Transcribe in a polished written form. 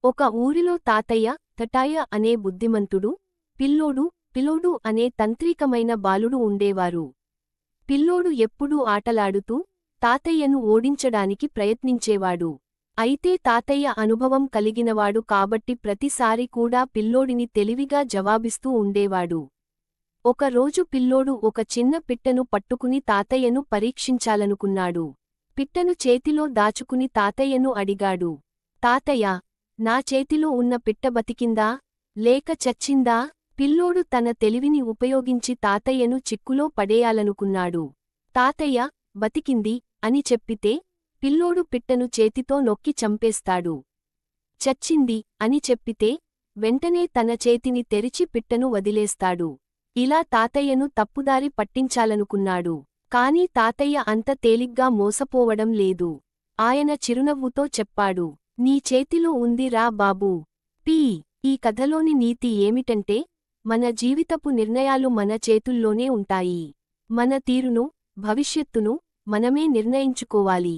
ఒక ఊరిలో తాతయ్య తటాయ అనే బుద్ధిమంతుడు పిల్లోడు అనే తంత్రికమైన బాలుడు ఉండేవారు. పిల్లోడు ఎప్పుడూ ఆటలాడుతూ తాతయ్యను ఓడించడానికి ప్రయత్నించేవాడు. అయితే తాతయ్య అనుభవం కలిగినవాడు కాబట్టి ప్రతిసారి కూడా పిల్లోడిని తెలివిగా జవాబిస్తూ ఉండేవాడు. ఒకరోజు పిల్లోడు ఒక చిన్న పిట్టను పట్టుకుని తాతయ్యను పరీక్షించాలనుకున్నాడు. పిట్టను చేతిలో దాచుకుని తాతయ్యను అడిగాడు. తాతయ్య, నా చేతిలో ఉన్న పిట్ట బతికిందా లేక చచ్చిందా? పిల్లోడు తన తెలివిని ఉపయోగించి తాతయ్యను చిక్కులో పడేయాలనుకున్నాడు. తాతయ్య, బతికింది అని చెప్పితే పిల్లోడు పిట్టను చేతితో నొక్కి చంపేస్తాడు. చచ్చింది అని చెప్పితే వెంటనే తన చేతిని తెరిచి పిట్టను వదిలేస్తాడు. ఇలా తాతయ్యను తప్పుదారి పట్టించాలనుకున్నాడు. కాని తాతయ్య అంత తేలిగ్గా మోసపోవడం లేదు. ఆయన చిరునవ్వుతో చెప్పాడు, నీ చేతిలో ఉంది రా బాబూ. ఈ కథలోని నీతి ఏమిటంటే, మన జీవితపు నిర్ణయాలు మన చేతుల్లోనే ఉంటాయి. మన తీరును, భవిష్యత్తును మనమే నిర్ణయించుకోవాలి.